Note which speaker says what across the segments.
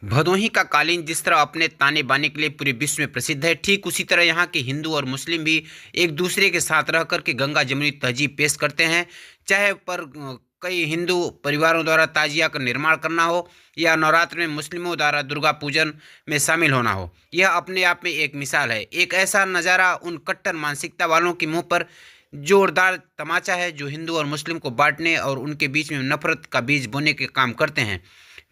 Speaker 1: भदोही का कालीन जिस तरह अपने ताने बाने के लिए पूरे विश्व में प्रसिद्ध है, ठीक उसी तरह यहाँ के हिंदू और मुस्लिम भी एक दूसरे के साथ रह कर के गंगा जमुनी तहजीब पेश करते हैं। चाहे पर कई हिंदू परिवारों द्वारा ताजिया का निर्माण करना हो या नवरात्र में मुस्लिमों द्वारा दुर्गा पूजन में शामिल होना हो, यह अपने आप में एक मिसाल है। एक ऐसा नज़ारा उन कट्टर मानसिकता वालों के मुंह पर जोरदार तमाचा है जो हिंदू और मुस्लिम को बांटने और उनके बीच में नफरत का बीज बोने के काम करते हैं।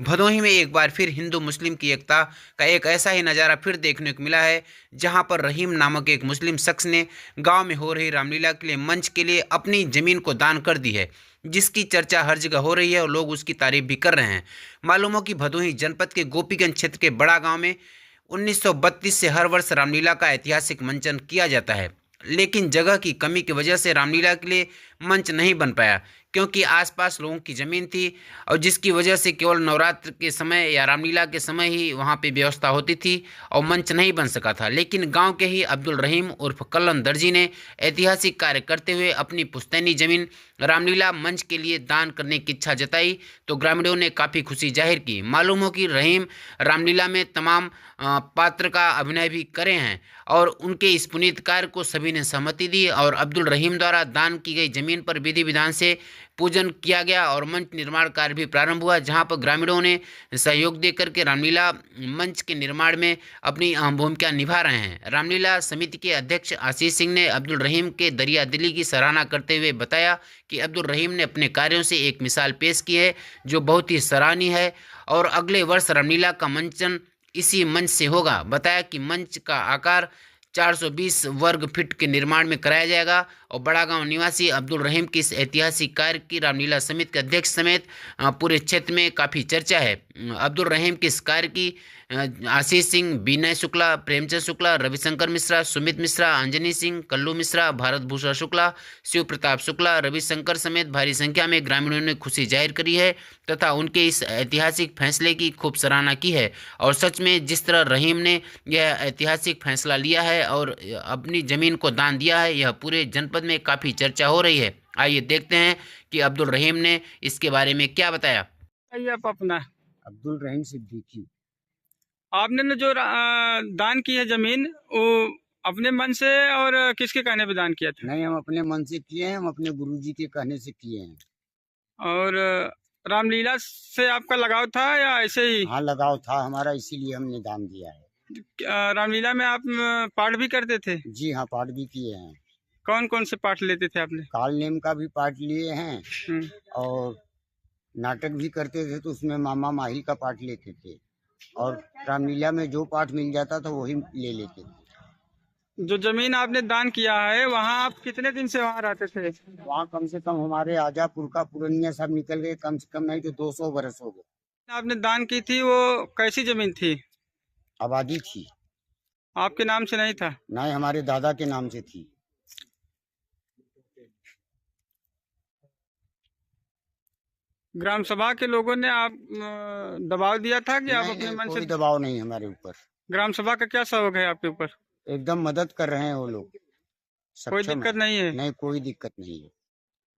Speaker 1: भदोही में एक बार फिर हिंदू मुस्लिम की एकता का एक ऐसा ही नज़ारा फिर देखने को मिला है, जहां पर रहीम नामक एक मुस्लिम शख्स ने गांव में हो रही रामलीला के लिए मंच के लिए अपनी ज़मीन को दान कर दी है, जिसकी चर्चा हर जगह हो रही है और लोग उसकी तारीफ भी कर रहे हैं। मालूम हो कि भदोही जनपद के गोपीगंज क्षेत्र के बड़ा गांव में 1932 से हर वर्ष रामलीला का ऐतिहासिक मंचन किया जाता है, लेकिन जगह की कमी की वजह से रामलीला के लिए मंच नहीं बन पाया, क्योंकि आसपास लोगों की ज़मीन थी और जिसकी वजह से केवल नवरात्र के समय या रामलीला के समय ही वहाँ पे व्यवस्था होती थी और मंच नहीं बन सका था। लेकिन गांव के ही अब्दुल रहीम उर्फ कल्लन दर्जी ने ऐतिहासिक कार्य करते हुए अपनी पुश्तैनी ज़मीन रामलीला मंच के लिए दान करने की इच्छा जताई, तो ग्रामीणों ने काफ़ी खुशी जाहिर की। मालूम हो कि रहीम रामलीला में तमाम पात्र का अभिनय भी करे हैं और उनके इस पुनीत कार्य को सभी ने सहमति दी और अब्दुल रहीम द्वारा दान की गई जमीन पर विधि विधान से पूजन किया गया और मंच निर्माण कार्य भी प्रारंभ हुआ, जहां पर ग्रामीणों ने सहयोग देकर के रामलीला मंच के निर्माण में अपनी अहम भूमिका निभा रहे हैं। रामलीला समिति के अध्यक्ष आशीष सिंह ने अब्दुल रहीम के दरिया दिली की सराहना करते हुए बताया कि अब्दुल रहीम ने अपने कार्यों से एक मिसाल पेश की है जो बहुत ही सराहनीय है और अगले वर्ष रामलीला का मंचन इसी मंच से होगा। बताया कि मंच का आकार 420 वर्ग फीट के निर्माण में कराया जाएगा और बड़ा गांव निवासी अब्दुल रहीम की इस ऐतिहासिक कार्य की रामलीला समिति के अध्यक्ष समेत पूरे क्षेत्र में काफ़ी चर्चा है। अब्दुल रहीम की इस कार्य की आशीष सिंह, विनय शुक्ला, प्रेमचंद शुक्ला, रविशंकर मिश्रा, सुमित मिश्रा, अंजनी सिंह, कल्लू मिश्रा, भारत भूषण शुक्ला, शिव प्रताप शुक्ला, रविशंकर समेत भारी संख्या में ग्रामीणों ने खुशी जाहिर करी है तथा उनके इस ऐतिहासिक फैसले की खूब सराहना की है। और सच में जिस तरह रहीम ने यह ऐतिहासिक फैसला लिया है और अपनी ज़मीन को दान दिया है, यह पूरे जनपद में काफ़ी चर्चा हो रही है। आइए देखते हैं कि अब्दुल रहीम ने इसके बारे में क्या बताया।
Speaker 2: आप अपना
Speaker 3: अब्दुल रहीम सिद्दीकी।
Speaker 2: आपने न जो दान की है जमीन, वो अपने मन से और किसके कहने पे दान किया था?
Speaker 3: नहीं, हम अपने मन से किए हैं, हम अपने गुरुजी के कहने से किए हैं।
Speaker 2: और रामलीला से आपका लगाव था या ऐसे ही?
Speaker 3: हाँ, लगाव था हमारा, इसीलिए हमने दान दिया है।
Speaker 2: रामलीला में आप पाठ भी करते थे?
Speaker 3: जी हाँ, पाठ भी किए हैं।
Speaker 2: कौन कौन से पाठ लेते थे आपने?
Speaker 3: काल नेम का भी पाठ लिए हैं
Speaker 2: हम्म।
Speaker 3: और नाटक भी करते थे तो उसमें मामा माही का पाठ लेते थे और रामलीला में जो पाठ मिल जाता था वही ले लेते थे।
Speaker 2: जो जमीन आपने दान किया है, वहाँ आप कितने दिन से वहाँ रहते थे?
Speaker 3: वहाँ कम से कम हमारे आजापुर का पुरनिया सब निकल गए, कम से कम नहीं तो 200 बरस हो गए।
Speaker 2: आपने दान की थी वो कैसी जमीन थी?
Speaker 3: आबादी थी।
Speaker 2: आपके नाम से नहीं था?
Speaker 3: नहीं, हमारे दादा के नाम से थी।
Speaker 2: ग्राम सभा के लोगों ने आप दबाव दिया था कि आप अपने मन से?
Speaker 3: कोई दबाव नहीं हमारे ऊपर।
Speaker 2: ग्राम सभा का क्या सहयोग है आपके ऊपर?
Speaker 3: एकदम मदद कर रहे हैं वो लोग।
Speaker 2: कोई दिक्कत नहीं है?
Speaker 3: नहीं, कोई दिक्कत नहीं है।